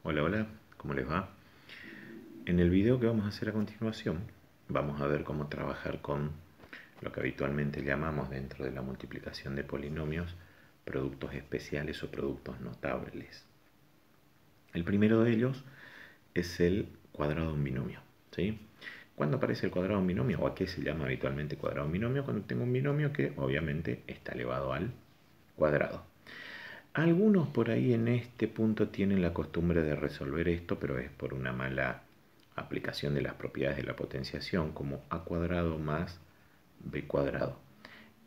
Hola, hola, ¿cómo les va? En el video que vamos a hacer a continuación, vamos a ver cómo trabajar con lo que habitualmente llamamos dentro de la multiplicación de polinomios productos especiales o productos notables. El primero de ellos es el cuadrado de un binomio, ¿sí? ¿Cuándo aparece el cuadrado de un binomio? ¿O a qué se llama habitualmente cuadrado de un binomio? Cuando tengo un binomio que obviamente está elevado al cuadrado. Algunos por ahí en este punto tienen la costumbre de resolver esto, pero es por una mala aplicación de las propiedades de la potenciación, como a cuadrado más b cuadrado.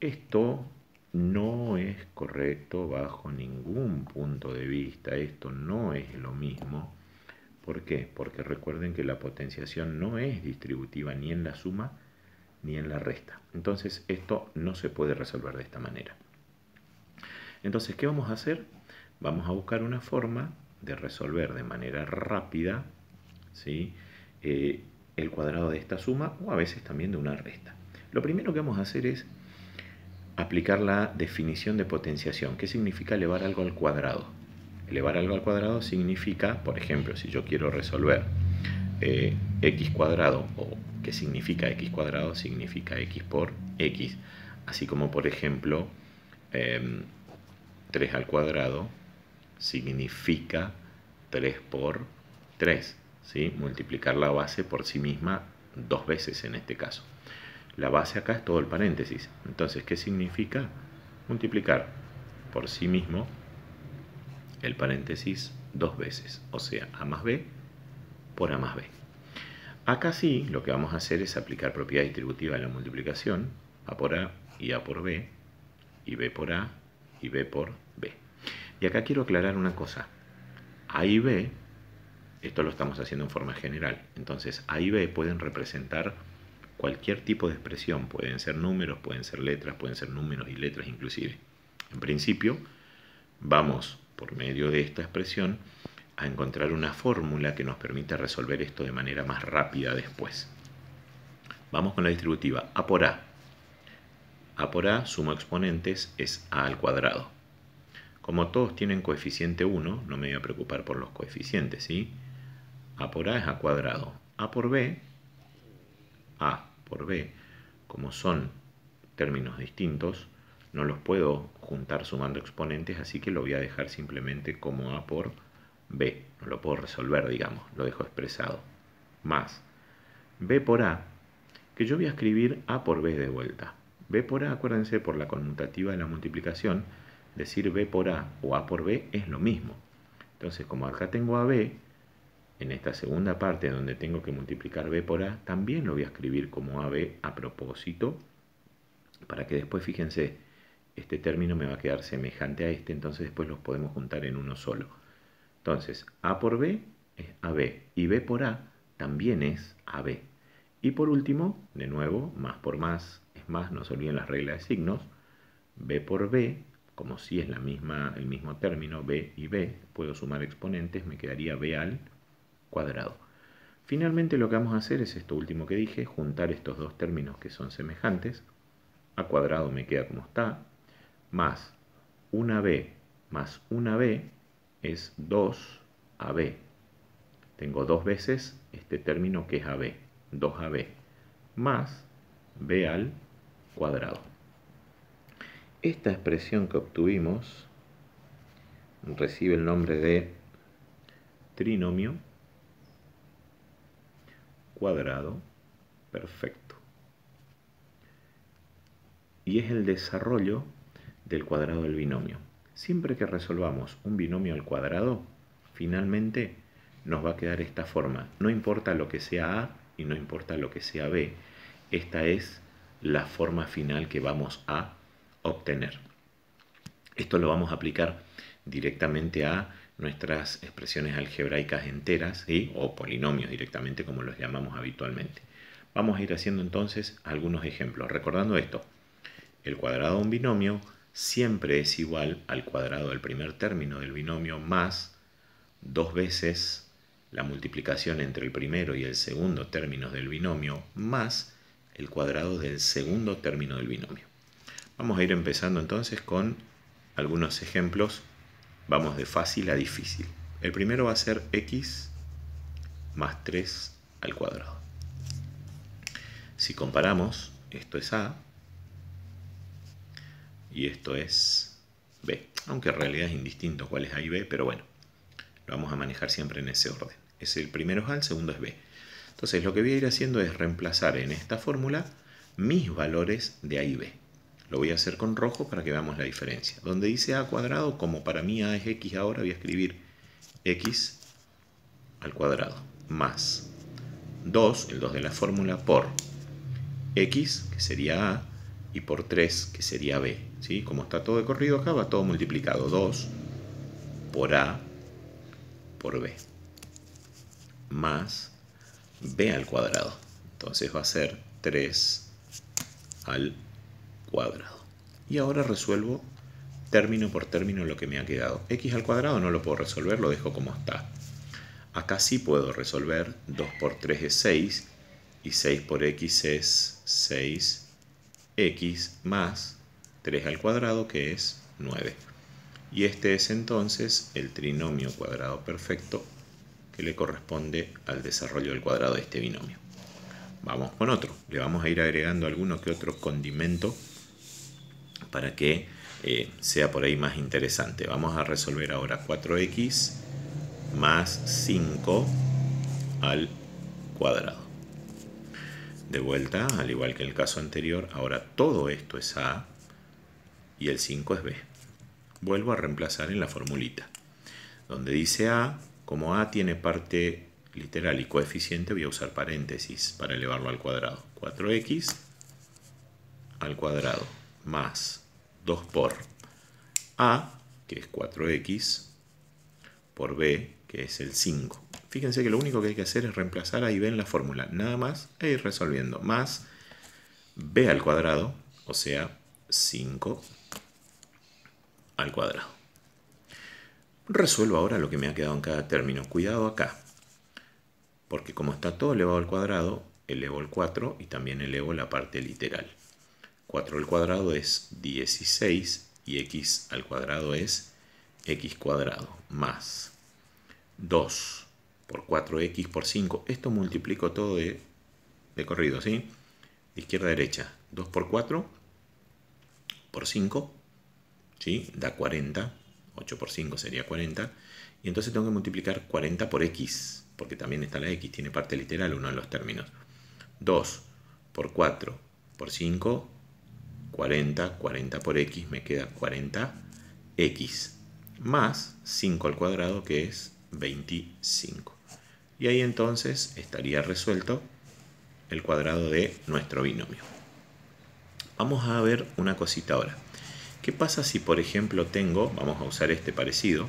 Esto no es correcto bajo ningún punto de vista, esto no es lo mismo. ¿Por qué? Porque recuerden que la potenciación no es distributiva ni en la suma ni en la resta. Entonces esto no se puede resolver de esta manera. Entonces, ¿qué vamos a hacer? Vamos a buscar una forma de resolver de manera rápida, ¿sí? El cuadrado de esta suma o a veces también de una resta. Lo primero que vamos a hacer es aplicar la definición de potenciación. ¿Qué significa elevar algo al cuadrado? Elevar algo al cuadrado significa, por ejemplo, si yo quiero resolver x cuadrado, o ¿qué significa x cuadrado? Significa x por x. Así como, por ejemplo, 3 al cuadrado significa 3 por 3, ¿sí? Multiplicar la base por sí misma 2 veces en este caso. La base acá es todo el paréntesis. Entonces, ¿qué significa? Multiplicar por sí mismo el paréntesis 2 veces. O sea, a más b por a más b. Acá sí, lo que vamos a hacer es aplicar propiedad distributiva de la multiplicación. A por a y a por b, y b por a y b por b. Y acá quiero aclarar una cosa. A y b, esto lo estamos haciendo en forma general, entonces A y B pueden representar cualquier tipo de expresión, pueden ser números, pueden ser letras, pueden ser números y letras inclusive. En principio, vamos por medio de esta expresión a encontrar una fórmula que nos permita resolver esto de manera más rápida después. Vamos con la distributiva. A por A. A por A, sumo exponentes, es A al cuadrado. Como todos tienen coeficiente 1, no me voy a preocupar por los coeficientes, ¿sí? A por A es a cuadrado. A por B, como son términos distintos, no los puedo juntar sumando exponentes, así que lo voy a dejar simplemente como A por B. No lo puedo resolver, digamos, lo dejo expresado. Más B por A, que yo voy a escribir A por B de vuelta. B por A, acuérdense, por la conmutativa de la multiplicación, decir B por A o A por B es lo mismo. Entonces, como acá tengo a B, en esta segunda parte donde tengo que multiplicar B por A, también lo voy a escribir como AB a propósito, para que después, fíjense, este término me va a quedar semejante a este, entonces después los podemos juntar en uno solo. Entonces, A por B es AB, y B por A también es AB. Y por último, de nuevo, más por más es más, no se olviden las reglas de signos, B por B, como si es el mismo término, B y B, puedo sumar exponentes, me quedaría B al cuadrado. Finalmente lo que vamos a hacer es esto último que dije, juntar estos dos términos que son semejantes. A cuadrado me queda como está, más una b más una b es 2ab. Tengo dos veces este término que es ab, 2ab, más b al cuadrado. Esta expresión que obtuvimos recibe el nombre de trinomio cuadrado perfecto. Y es el desarrollo del cuadrado del binomio. Siempre que resolvamos un binomio al cuadrado, finalmente nos va a quedar esta forma. No importa lo que sea A y no importa lo que sea B. Esta es la forma final que vamos a obtener. Esto lo vamos a aplicar directamente a nuestras expresiones algebraicas enteras, ¿sí? O polinomios directamente, como los llamamos habitualmente. Vamos a ir haciendo entonces algunos ejemplos. Recordando esto, el cuadrado de un binomio siempre es igual al cuadrado del primer término del binomio más 2 veces la multiplicación entre el primero y el segundo términos del binomio más el cuadrado del segundo término del binomio. Vamos a ir empezando entonces con algunos ejemplos. Vamos de fácil a difícil. El primero va a ser x más 3 al cuadrado. Si comparamos, esto es a y esto es b. Aunque en realidad es indistinto cuál es a y b, pero bueno, lo vamos a manejar siempre en ese orden. El primero es a, el segundo es b. Entonces lo que voy a ir haciendo es reemplazar en esta fórmula mis valores de a y b. Lo voy a hacer con rojo para que veamos la diferencia. Donde dice a cuadrado, como para mí a es x ahora, voy a escribir x al cuadrado más 2, el 2 de la fórmula, por x, que sería a, y por 3, que sería b. ¿Sí? Como está todo de corrido acá, va todo multiplicado. 2 por a por b más b al cuadrado. Entonces va a ser 3 al cuadrado. Y ahora resuelvo término por término lo que me ha quedado. X al cuadrado no lo puedo resolver, lo dejo como está. Acá sí puedo resolver. 2 por 3 es 6 y 6 por x es 6x más 3 al cuadrado, que es 9. Y este es entonces el trinomio cuadrado perfecto que le corresponde al desarrollo del cuadrado de este binomio. Vamos con otro. Le vamos a ir agregando alguno que otro condimento para que sea por ahí más interesante. Vamos a resolver ahora 4x más 5 al cuadrado. De vuelta, al igual que en el caso anterior, ahora todo esto es a y el 5 es b. Vuelvo a reemplazar en la formulita. Donde dice a, como a tiene parte literal y coeficiente, voy a usar paréntesis para elevarlo al cuadrado. 4x al cuadrado más 2 por a, que es 4x, por b, que es el 5. Fíjense que lo único que hay que hacer es reemplazar a y b en la fórmula, nada más, e ir resolviendo. Más b al cuadrado, o sea, 5 al cuadrado. Resuelvo ahora lo que me ha quedado en cada término. Cuidado acá, porque como está todo elevado al cuadrado, elevo el 4 y también elevo la parte literal. 4 al cuadrado es 16 y x al cuadrado es x cuadrado más 2 por 4x por 5. Esto multiplico todo de corrido, ¿sí? De izquierda a derecha. 2 por 4 por 5, ¿sí? Da 40. 8 por 5 sería 40. Y entonces tengo que multiplicar 40 por x, porque también está la x, tiene parte literal uno de los términos. 2 por 4 por 5, 40. 40 por x me queda 40x. Más 5 al cuadrado, que es 25. Y ahí entonces estaría resuelto el cuadrado de nuestro binomio. Vamos a ver una cosita ahora. ¿Qué pasa si, por ejemplo, tengo, vamos a usar este parecido,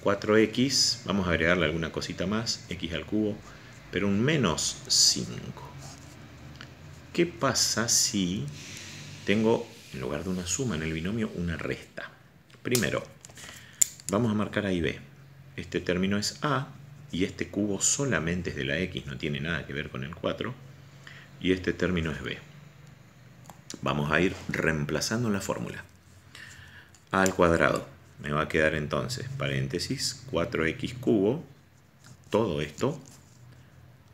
4x, vamos a agregarle alguna cosita más, x al cubo, pero un menos 5? ¿Qué pasa si tengo, en lugar de una suma en el binomio, una resta? Primero, vamos a marcar a y b. Este término es a, y este cubo solamente es de la x, no tiene nada que ver con el 4, y este término es b. Vamos a ir reemplazando la fórmula. A al cuadrado, me va a quedar entonces, paréntesis, 4x cubo, todo esto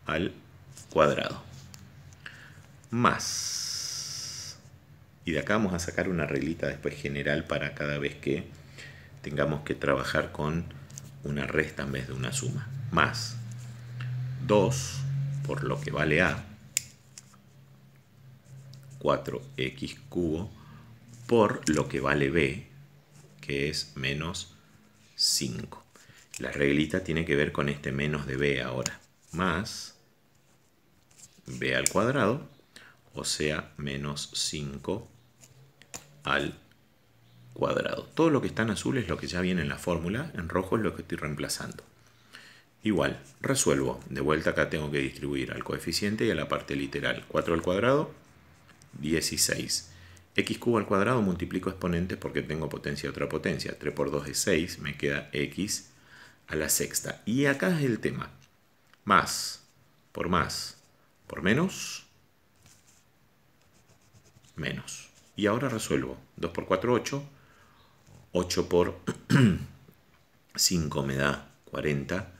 al cuadrado, más, y de acá vamos a sacar una reglita después general para cada vez que tengamos que trabajar con una resta en vez de una suma, más 2 por lo que vale a, 4x cubo, por lo que vale b, que es menos 5. La reglita tiene que ver con este menos de b ahora, más b al cuadrado, o sea, menos 5 al cuadrado. Todo lo que está en azul es lo que ya viene en la fórmula, en rojo es lo que estoy reemplazando. Igual, resuelvo. De vuelta acá tengo que distribuir al coeficiente y a la parte literal. 4 al cuadrado, 16. X cubo al cuadrado multiplico exponentes porque tengo potencia y otra potencia. 3 por 2 es 6, me queda x a la sexta. Y acá es el tema. Más por menos, menos. Y ahora resuelvo. 2 por 4, 8. 8 por 5 me da 40.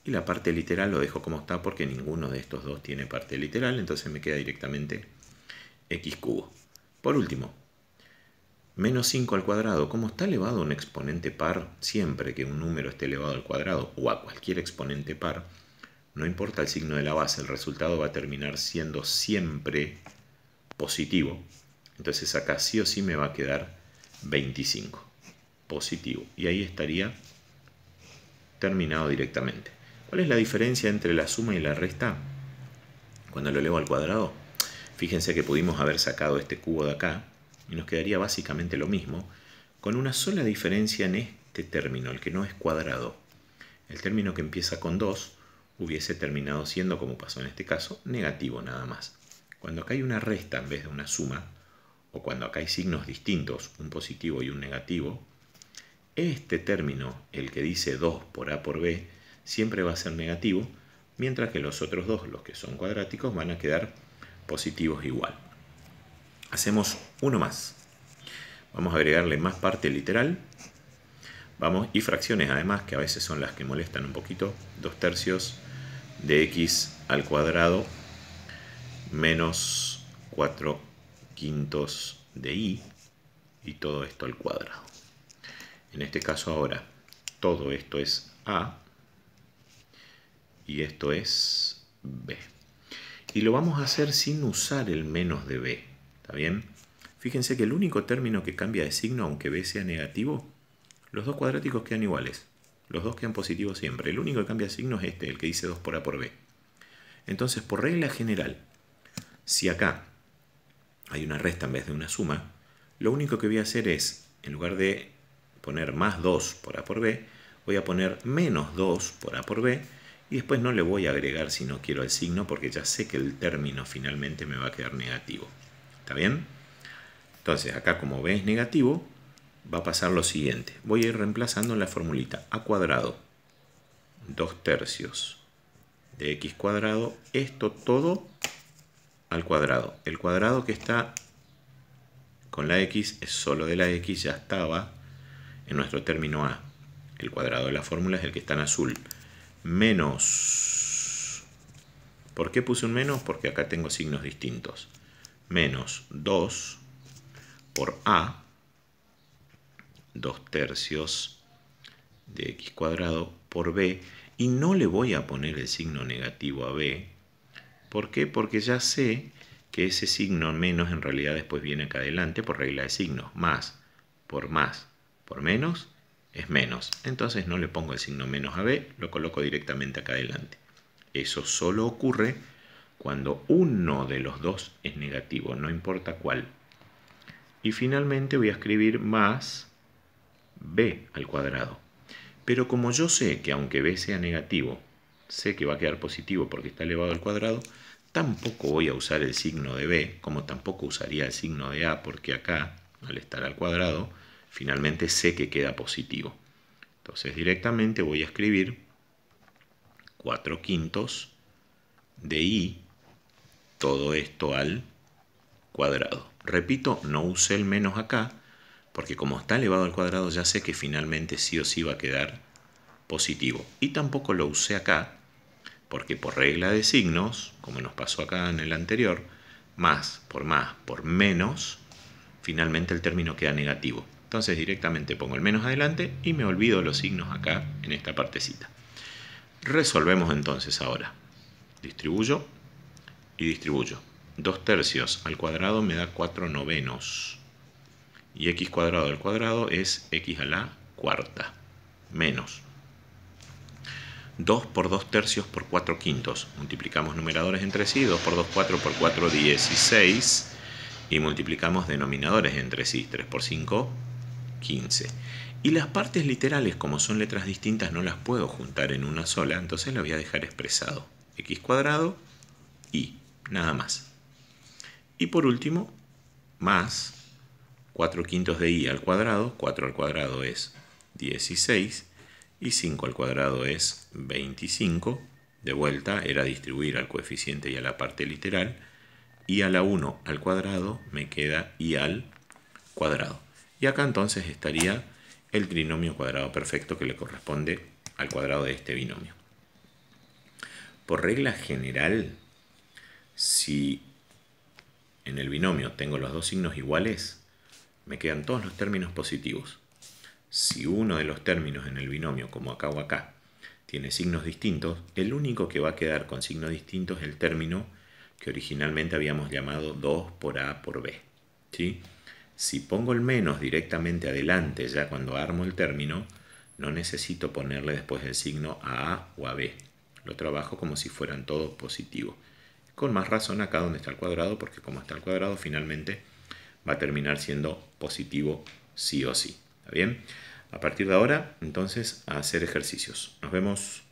Y la parte literal lo dejo como está porque ninguno de estos dos tiene parte literal, entonces me queda directamente x cubo. Por último, menos 5 al cuadrado. Como está elevado a un exponente par, siempre que un número esté elevado al cuadrado o a cualquier exponente par, no importa el signo de la base, el resultado va a terminar siendo siempre positivo. Entonces acá sí o sí me va a quedar 25 positivo. Y ahí estaría terminado directamente. ¿Cuál es la diferencia entre la suma y la resta cuando lo elevo al cuadrado? Fíjense que pudimos haber sacado este cubo de acá y nos quedaría básicamente lo mismo, con una sola diferencia en este término, el que no es cuadrado. El término que empieza con 2 hubiese terminado siendo, como pasó en este caso, negativo nada más. Cuando acá hay una resta en vez de una suma, o cuando acá hay signos distintos, un positivo y un negativo, este término, el que dice 2 por A por B, siempre va a ser negativo, mientras que los otros dos, los que son cuadráticos, van a quedar positivos igual. Hacemos uno más. Vamos a agregarle más parte literal. Vamos, y fracciones además, que a veces son las que molestan un poquito. 2/3 de x al cuadrado menos 4/5 de y, y todo esto al cuadrado. En este caso ahora, todo esto es a y esto es b. Y lo vamos a hacer sin usar el menos de b. ¿Está bien? Fíjense que el único término que cambia de signo, aunque b sea negativo, los dos cuadráticos quedan iguales. Los dos quedan positivos siempre. El único que cambia de signo es este, el que dice 2 por a por b. Entonces, por regla general, si acá hay una resta en vez de una suma, lo único que voy a hacer es, en lugar de poner más 2 por a por b, voy a poner menos 2 por a por b, y después no le voy a agregar si no quiero el signo, porque ya sé que el término finalmente me va a quedar negativo. ¿Está bien? Entonces, acá como b es negativo, va a pasar lo siguiente. Voy a ir reemplazando en la formulita a cuadrado 2/3 de x cuadrado, esto todo al cuadrado. El cuadrado que está con la x es solo de la x, ya estaba en nuestro término a. El cuadrado de la fórmula es el que está en azul. Menos... ¿Por qué puse un menos? Porque acá tengo signos distintos. Menos 2 por a, 2/3 de x cuadrado por b, y no le voy a poner el signo negativo a b. ¿Por qué? Porque ya sé que ese signo menos en realidad después viene acá adelante por regla de signos. Más por menos es menos. Entonces no le pongo el signo menos a b, lo coloco directamente acá adelante. Eso solo ocurre cuando uno de los dos es negativo, no importa cuál. Y finalmente voy a escribir más b al cuadrado. Pero como yo sé que aunque b sea negativo, sé que va a quedar positivo porque está elevado al cuadrado, tampoco voy a usar el signo de b, como tampoco usaría el signo de a, porque acá, al estar al cuadrado, finalmente sé que queda positivo. Entonces directamente voy a escribir 4/5 de y, todo esto al cuadrado. Repito, no usé el menos acá, porque como está elevado al cuadrado ya sé que finalmente sí o sí va a quedar positivo. Y tampoco lo usé acá, porque por regla de signos, como nos pasó acá en el anterior, más por menos, finalmente el término queda negativo. Entonces directamente pongo el menos adelante y me olvido los signos acá en esta partecita. Resolvemos entonces ahora. Distribuyo y distribuyo. 2/3 al cuadrado me da 4/9. Y x cuadrado al cuadrado es x a la cuarta. Menos 2 por 2/3 por 4/5. Multiplicamos numeradores entre sí. 2 por 2, 4 por 4, 16. Y multiplicamos denominadores entre sí. 3 por 5, 15. Y las partes literales, como son letras distintas, no las puedo juntar en una sola. Entonces las voy a dejar expresado. X cuadrado y nada más. Y por último, más 4/5 de y al cuadrado. 4 al cuadrado es 16. Y 5 al cuadrado es 25. De vuelta era distribuir al coeficiente y a la parte literal. Y a la 1 al cuadrado me queda y al cuadrado. Y acá entonces estaría el trinomio cuadrado perfecto que le corresponde al cuadrado de este binomio. Por regla general, si en el binomio tengo los dos signos iguales, me quedan todos los términos positivos. Si uno de los términos en el binomio, como acá o acá, tiene signos distintos, el único que va a quedar con signos distintos es el término que originalmente habíamos llamado 2 por A por B. ¿Sí? Si pongo el menos directamente adelante, ya cuando armo el término, no necesito ponerle después el signo a A o a B. Lo trabajo como si fueran todos positivos. Con más razón acá donde está el cuadrado, porque como está el cuadrado, finalmente va a terminar siendo positivo sí o sí. ¿Está bien? A partir de ahora, entonces, a hacer ejercicios. Nos vemos.